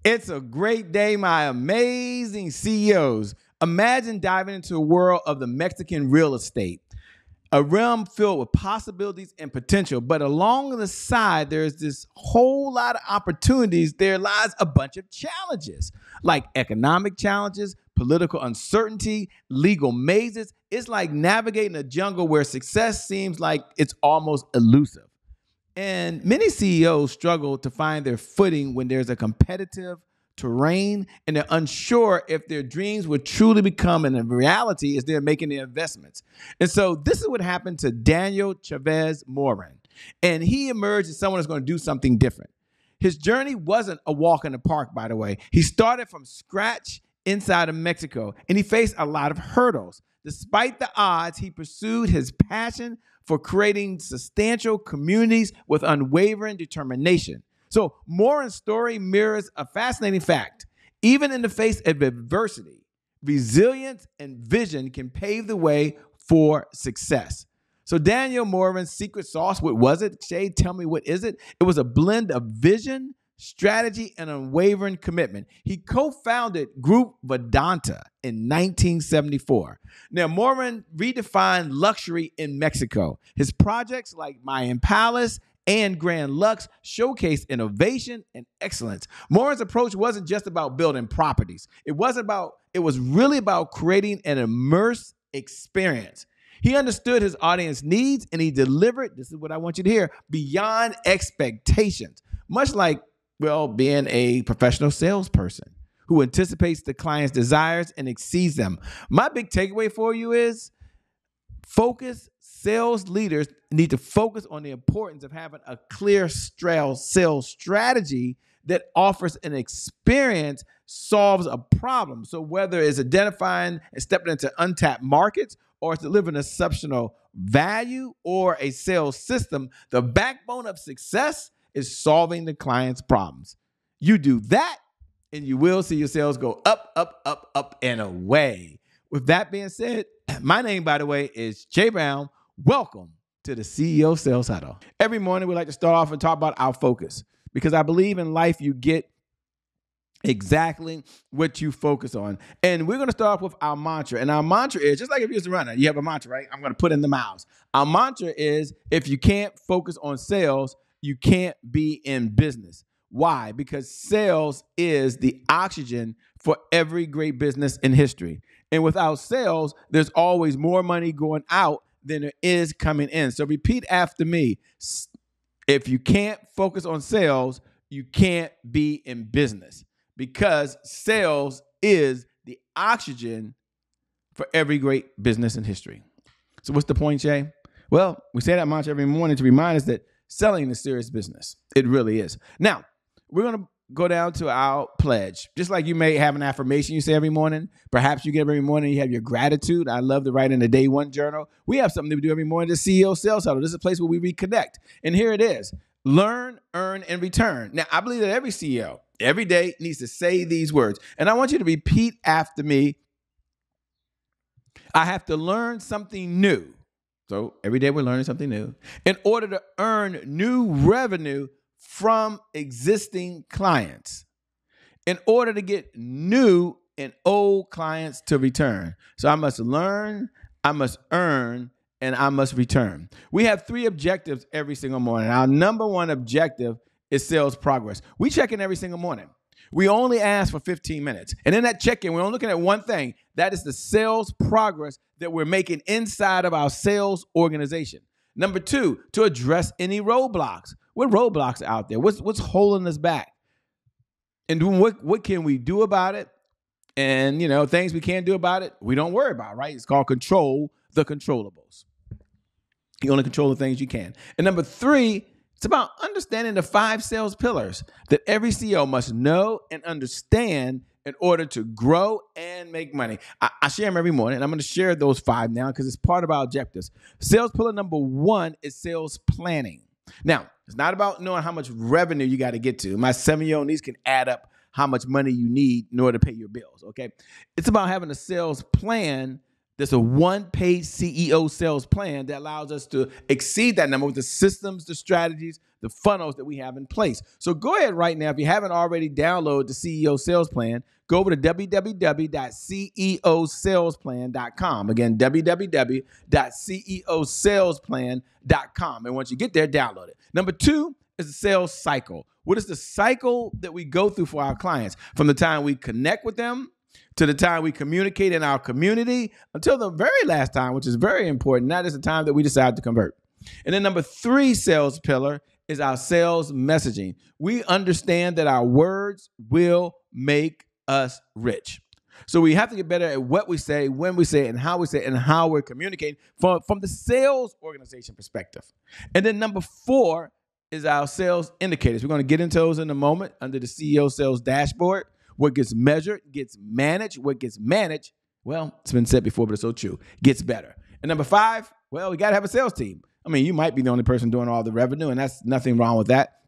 It's a great day, my amazing CEOs. Imagine diving into a world of the Mexican real estate, a realm filled with possibilities and potential. But along the side, there's this whole lot of opportunities. There lies a bunch of challenges, like economic challenges, political uncertainty, legal mazes. It's like navigating a jungle where success seems like it's almost elusive. And many CEOs struggle to find their footing when there's a competitive terrain and they're unsure if their dreams would truly become a reality as they're making their investments. And so this is what happened to Daniel Chavez Moran. And he emerged as someone who's going to do something different. His journey wasn't a walk in the park, by the way. He started from scratch inside of Mexico, and he faced a lot of hurdles. Despite the odds, he pursued his passion for creating substantial communities with unwavering determination. So Moran's story mirrors a fascinating fact. Even in the face of adversity, resilience and vision can pave the way for success. So Daniel Moran's secret sauce, what was it? Shay, tell me, what is it? It was a blend of vision, strategy, and unwavering commitment. He co-founded Group Vedanta in 1974. Now, Moran redefined luxury in Mexico. His projects like Mayan Palace and Grand Lux showcased innovation and excellence. Moran's approach wasn't just about building properties. It was really about creating an immersive experience. He understood his audience needs and he delivered, this is what I want you to hear, beyond expectations. Much like, well, being a professional salesperson who anticipates the client's desires and exceeds them. My big takeaway for you is sales leaders need to focus on the importance of having a clear sales strategy that offers an experience, solves a problem. So whether it's identifying and stepping into untapped markets or it's delivering exceptional value or a sales system, the backbone of success is solving the client's problems. You do that, and you will see your sales go up, up, up, up, and away. With that being said, my name, by the way, is Jay Brown. Welcome to the CEO Sales Huddle. Every morning, we like to start off and talk about our focus because I believe in life you get exactly what you focus on. And we're going to start off with our mantra. And our mantra is, just like if you're a runner, you have a mantra, right? I'm going to put in the miles. Our mantra is, if you can't focus on sales, you can't be in business. Why? Because sales is the oxygen for every great business in history. And without sales, there's always more money going out than there is coming in. So repeat after me. If you can't focus on sales, you can't be in business, because sales is the oxygen for every great business in history. So what's the point, Jay? Well, we say that mantra every morning to remind us that selling is serious business. It really is. Now, we're going to go down to our pledge. Just like you may have an affirmation you say every morning. Perhaps you get up every morning, you have your gratitude. I love to write in the day one journal. We have something that we do every morning, the CEO Sales Huddle. This is a place where we reconnect. And here it is. Learn, earn, and return. Now, I believe that every CEO, every day, needs to say these words. And I want you to repeat after me. I have to learn something new. So every day we're learning something new in order to earn new revenue from existing clients, in order to get new and old clients to return. So I must learn, I must earn, and I must return. We have 3 objectives every single morning. Our number one objective is sales progress. We check in every single morning. We only ask for 15 minutes. And in that check-in, we're only looking at one thing. That is the sales progress that we're making inside of our sales organization. Number 2, to address any roadblocks. What roadblocks are out there? What's holding us back? And what can we do about it? And, things we can't do about it, we don't worry about, right? It's called control the controllables. You only control the things you can. And number 3, it's about understanding the 5 sales pillars that every CEO must know and understand in order to grow and make money. I share them every morning, and I'm going to share those 5 now because it's part of our objectives. Sales pillar number 1 is sales planning. Now, it's not about knowing how much revenue you got to get to. My 7-year-old niece can add up how much money you need in order to pay your bills, okay? It's about having a sales plan There's a one-page CEO sales plan that allows us to exceed that number with the systems, the strategies, the funnels that we have in place. So go ahead right now. If you haven't already downloaded the CEO sales plan, go over to www.ceosalesplan.com. Again, www.ceosalesplan.com. And once you get there, download it. Number 2 is the sales cycle. What is the cycle that we go through for our clients from the time we connect with them to the time we communicate in our community until the very last time, which is very important. That is the time that we decide to convert. And then number 3 sales pillar is our sales messaging. We understand that our words will make us rich. So we have to get better at what we say, when we say it, and how we say it, and how we're communicating from the sales organization perspective. And then number 4 is our sales indicators. We're going to get into those in a moment under the CEO sales dashboard. What gets measured gets managed. What gets managed, well, it's been said before, but it's so true, gets better. And number 5, well, we got to have a sales team. I mean, you might be the only person doing all the revenue, and that's nothing wrong with that.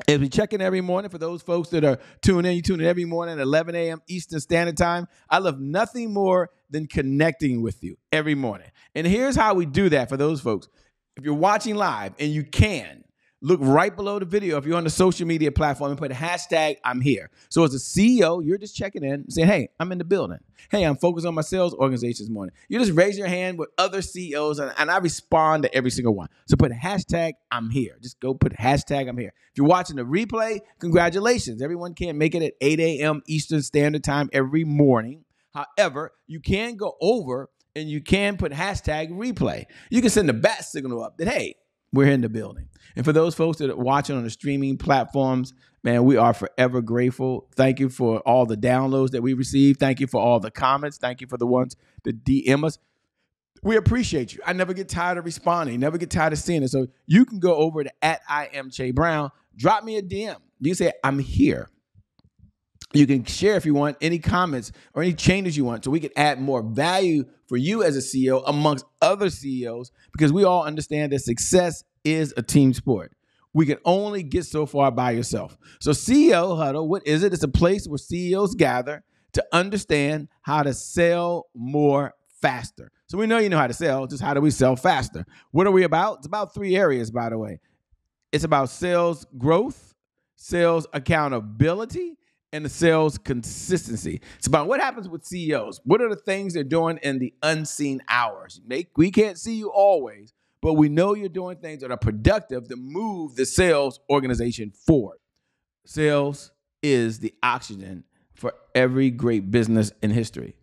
If you check in every morning, for those folks that are tuning in, you tune in every morning at 11 a.m. Eastern Standard Time. I love nothing more than connecting with you every morning. And here's how we do that for those folks. If you're watching live, and you can, look right below the video if you're on the social media platform and put hashtag I'm here. So as a CEO, you're just checking in saying, hey, I'm in the building. Hey, I'm focused on my sales organization this morning. You just raise your hand with other CEOs and I respond to every single one. So put hashtag I'm here. Just go put hashtag I'm here. If you're watching the replay, congratulations. Everyone can't make it at 8 a.m. Eastern Standard Time every morning. However, you can go over and you can put hashtag replay. You can send the bat signal up that, hey, we're in the building. And for those folks that are watching on the streaming platforms, man, we are forever grateful. Thank you for all the downloads that we receive. Thank you for all the comments. Thank you for the ones that DM us. We appreciate you. I never get tired of responding. Never get tired of seeing it. So you can go over to @IamCheBrown. Drop me a DM. You can say, I'm here. You can share if you want any comments or any changes you want so we can add more value for you as a CEO amongst other CEOs, because we all understand that success is a team sport. We can only get so far by yourself. So CEO Huddle, what is it? It's a place where CEOs gather to understand how to sell more faster. So we know you know how to sell, just how do we sell faster? What are we about? It's about 3 areas, by the way. It's about sales growth, sales accountability, and the sales consistency. It's about what happens with CEOs. What are the things they're doing in the unseen hours? We can't see you always, but we know you're doing things that are productive to move the sales organization forward. Sales is the oxygen for every great business in history.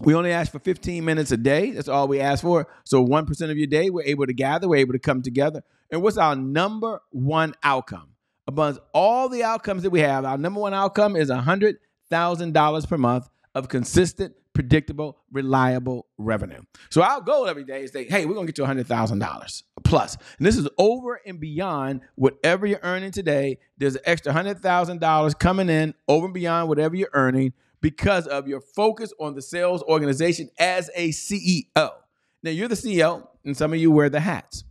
We only ask for 15 minutes a day. That's all we ask for. So 1% of your day, we're able to gather. We're able to come together. And what's our number one outcome? Among all the outcomes that we have, our number one outcome is $100,000 per month of consistent, predictable, reliable revenue. So our goal every day is say, hey, we're going to get you $100,000 plus. And this is over and beyond whatever you're earning today. There's an extra $100,000 coming in over and beyond whatever you're earning because of your focus on the sales organization as a CEO. Now, you're the CEO, and some of you wear the hats.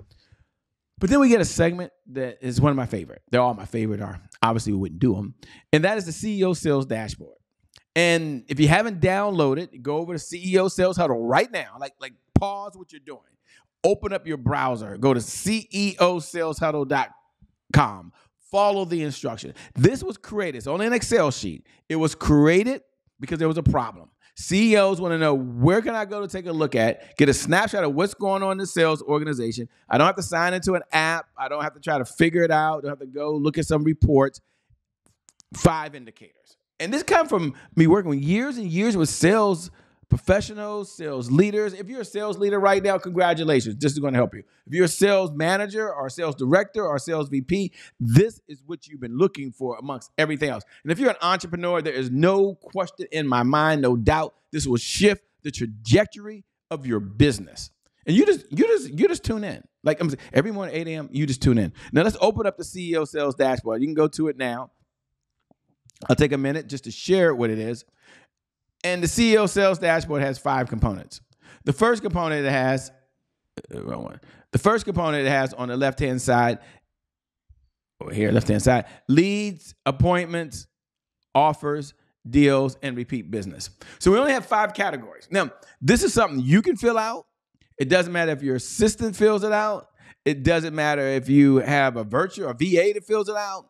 But then we get a segment that is one of my favorite. They're all my favorite, or obviously we wouldn't do them. And that is the CEO Sales Dashboard. And if you haven't downloaded, go over to CEO Sales Huddle right now. Like pause what you're doing. Open up your browser. Go to ceosaleshuddle.com. Follow the instruction. This was created. It's only an Excel sheet. It was created because there was a problem. CEOs want to know, where can I go to take a look at, get a snapshot of what's going on in the sales organization. I don't have to sign into an app. I don't have to try to figure it out. I don't have to go look at some reports. 5 indicators. And this comes from me working years and years with sales professionals, sales leaders. If you're a sales leader right now, congratulations. This is going to help you. If you're a sales manager or a sales director or a sales VP, this is what you've been looking for amongst everything else. And if you're an entrepreneur, there is no question in my mind, no doubt, this will shift the trajectory of your business. And you just tune in. Like every morning, 8 a.m., you just tune in. Now let's open up the CEO Sales Dashboard. You can go to it now. I'll take a minute just to share what it is. And the CEO Sales Dashboard has 5 components. The first component it has on the left-hand side, over here, left-hand side, leads, appointments, offers, deals, and repeat business. So we only have 5 categories. Now, this is something you can fill out. It doesn't matter if your assistant fills it out. It doesn't matter if you have a virtual or VA that fills it out.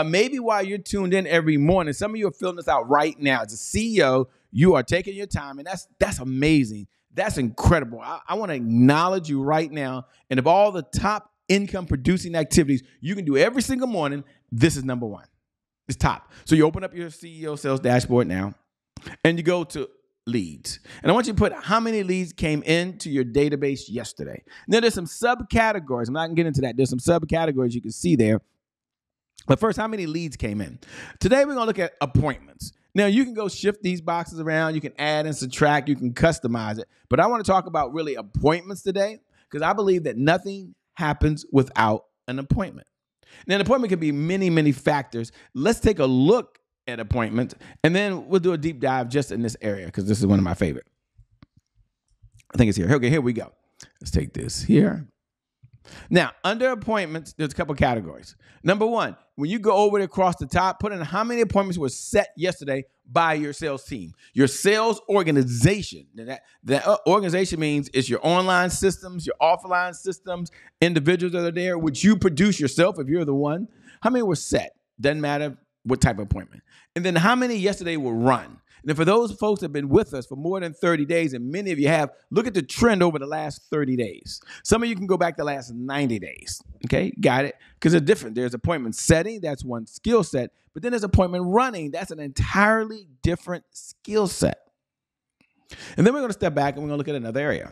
Maybe while you're tuned in every morning, some of you are filling this out right now. As a CEO, you are taking your time, and that's amazing. That's incredible. I want to acknowledge you right now. And of all the top income producing activities you can do every single morning, this is number 1. It's top. So you open up your CEO sales dashboard now, and you go to leads. And I want you to put how many leads came into your database yesterday. Now, there's some subcategories. I'm not going to get into that. There's some subcategories you can see there. But first, how many leads came in? Today, we're going to look at appointments. Now, you can go shift these boxes around. You can add and subtract. You can customize it. But I want to talk about really appointments today because I believe that nothing happens without an appointment. Now, an appointment can be many, many factors. Let's take a look at appointments, and then we'll do a deep dive just in this area because this is one of my favorite. I think it's here. Okay, here we go. Let's take this here. Now, under appointments, there's a couple categories. Number 1, when you go over across the top, put in how many appointments were set yesterday by your sales team, your sales organization. That organization means it's your online systems, your offline systems, individuals that are there, which you produce yourself if you're the one. How many were set? Doesn't matter what type of appointment. And then how many yesterday were run? And for those folks that have been with us for more than 30 days, and many of you have, look at the trend over the last 30 days. Some of you can go back the last 90 days. Okay, got it? Because they're different. There's appointment setting. That's one skill set. But then there's appointment running. That's an entirely different skill set. And then we're going to step back and we're going to look at another area.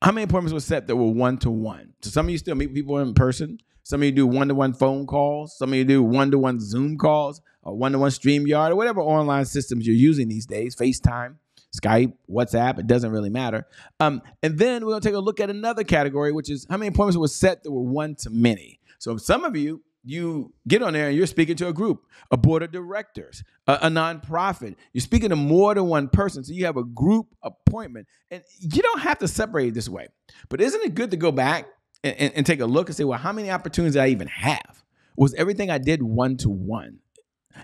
How many appointments were set that were one-to-one? So some of you still meet people in person. Some of you do one-to-one phone calls. Some of you do one-to-one Zoom calls or one-to-one StreamYard or whatever online systems you're using these days, FaceTime, Skype, WhatsApp. It doesn't really matter. And then we're going to take a look at another category, which is how many appointments were set that were one-to-many. So some of you, you get on there and you're speaking to a group, a board of directors, a nonprofit. You're speaking to more than one person. So you have a group appointment. And you don't have to separate it this way. But isn't it good to go back and take a look and say, well, how many opportunities did I even have? Was everything I did one-to-one?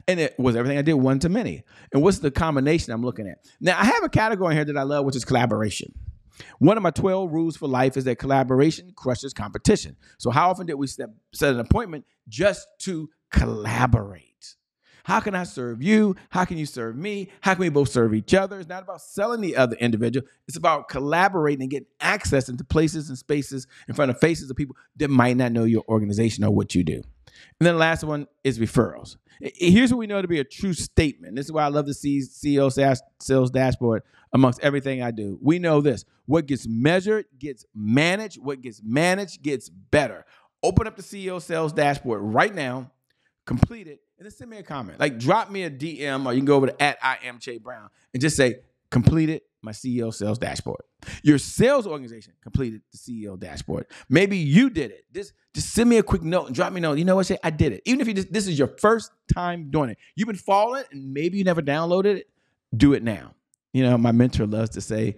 And it was everything I did one-to-many? And what's the combination I'm looking at? Now, I have a category here that I love, which is collaboration. One of my 12 rules for life is that collaboration crushes competition. So how often did we set an appointment just to collaborate? How can I serve you? How can you serve me? How can we both serve each other? It's not about selling the other individual. It's about collaborating and getting access into places and spaces in front of faces of people that might not know your organization or what you do. And then the last one is referrals. Here's what we know to be a true statement. This is why I love the CEO sales dashboard amongst everything I do. We know this. What gets measured gets managed. What gets managed gets better. Open up the CEO sales dashboard right now, complete it, and then send me a comment. Like drop me a DM or you can go over to @IamCheBrown and just say, completed my CEO sales dashboard. Your sales organization completed the CEO dashboard. Maybe you did it. Just send me a quick note and drop me a note. You know what? Say, I did it. Even if this is your first time doing it. You've been following it and maybe you never downloaded it. Do it now. You know, my mentor loves to say,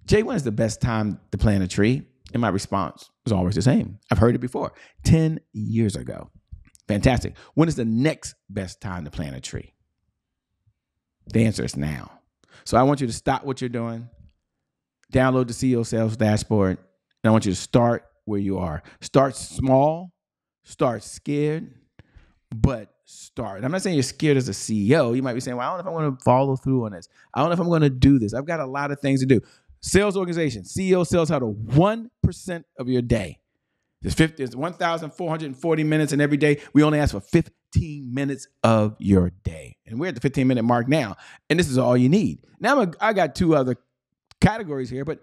Jay, when is the best time to plant a tree? And my response is always the same. I've heard it before. 10 years ago. Fantastic. When is the next best time to plant a tree? The answer is now. So I want you to stop what you're doing, download the CEO Sales Dashboard, and I want you to start where you are. Start small, start scared, but start. I'm not saying you're scared as a CEO. You might be saying, well, I don't know if I want to follow through on this. I don't know if I'm going to do this. I've got a lot of things to do. Sales organization, CEO Sales Huddle, 1% of your day. There's 1,440 minutes, and every day we only ask for 15 minutes of your day. And we're at the 15-minute mark now, and this is all you need. Now I got 2 other categories here, but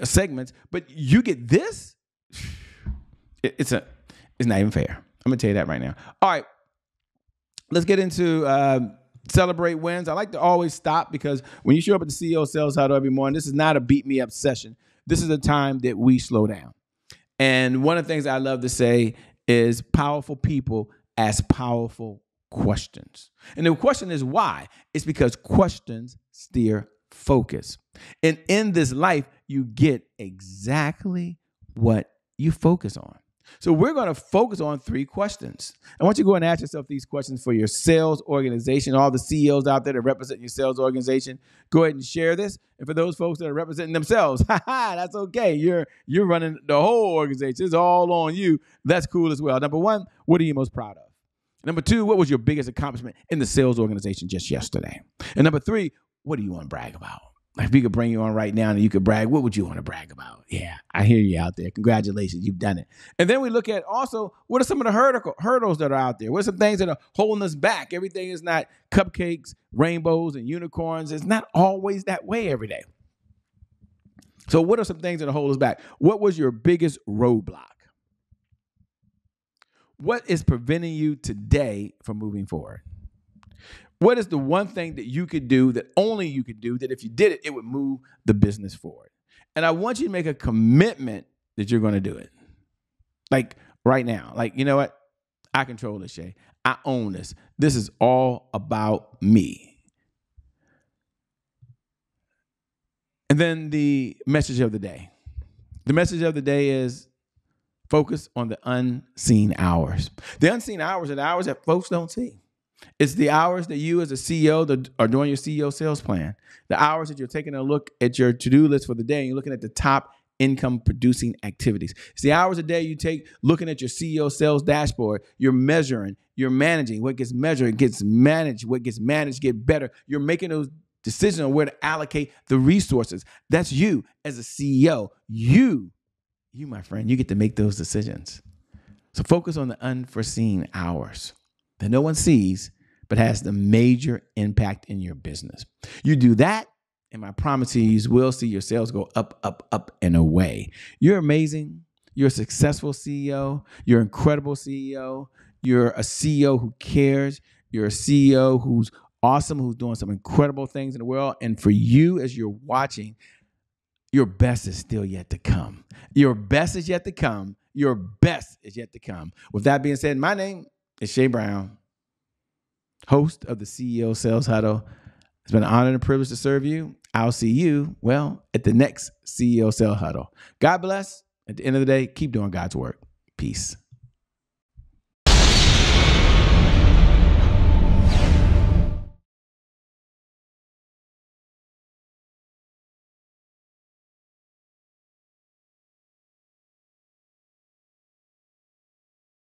segments. But you get this. It's not even fair. I'm gonna tell you that right now. All right, let's get into celebrate wins. I like to always stop because when you show up at the CEO Sales Huddle every morning, this is not a beat me up session. This is a time that we slow down. And one of the things I love to say is powerful people ask powerful questions. And the question is why? It's because questions steer focus. And in this life, you get exactly what you focus on. So we're going to focus on 3 questions. I want you to go and ask yourself these questions for your sales organization. All the CEOs out there that represent your sales organization, go ahead and share this. And for those folks that are representing themselves, that's okay. You're running the whole organization. It's all on you. That's cool as well. Number 1, what are you most proud of? Number 2, what was your biggest accomplishment in the sales organization just yesterday? And number 3, what do you want to brag about? Like if we could bring you on right now and you could brag, what would you want to brag about? Yeah, I hear you out there. Congratulations, you've done it. And then we look at also, what are some of the hurdles that are out there? What are some things that are holding us back? Everything is not cupcakes, rainbows, and unicorns. It's not always that way every day. So what are some things that are holding us back? What was your biggest roadblock? What is preventing you today from moving forward? What is the one thing that you could do that only you could do that if you did it, it would move the business forward? And I want you to make a commitment that you're going to do it. Like right now, like, you know what? I control this, Shay. I own this. This is all about me. And then the message of the day. The message of the day is focus on the unseen hours. The unseen hours are the hours that folks don't see. It's the hours that you as a CEO that are doing your CEO sales plan. The hours that you're taking a look at your to-do list for the day and you're looking at the top income producing activities. It's the hours a day you take looking at your CEO sales dashboard. You're measuring, you're managing. What gets measured gets managed. What gets managed gets better. You're making those decisions on where to allocate the resources. That's you as a CEO. You, my friend, you get to make those decisions. So focus on the unforeseen hours that no one sees, but has the major impact in your business. You do that, and my promise to you will see your sales go up, up, up, and away. You're amazing. You're a successful CEO. You're an incredible CEO. You're a CEO who cares. You're a CEO who's awesome, who's doing some incredible things in the world. And for you, as you're watching, your best is still yet to come. Your best is yet to come. Your best is yet to come. With that being said, my name is Shay Brown, host of the CEO Sales Huddle. It's been an honor and a privilege to serve you. I'll see you, at the next CEO Sales Huddle. God bless. At the end of the day, keep doing God's work. Peace.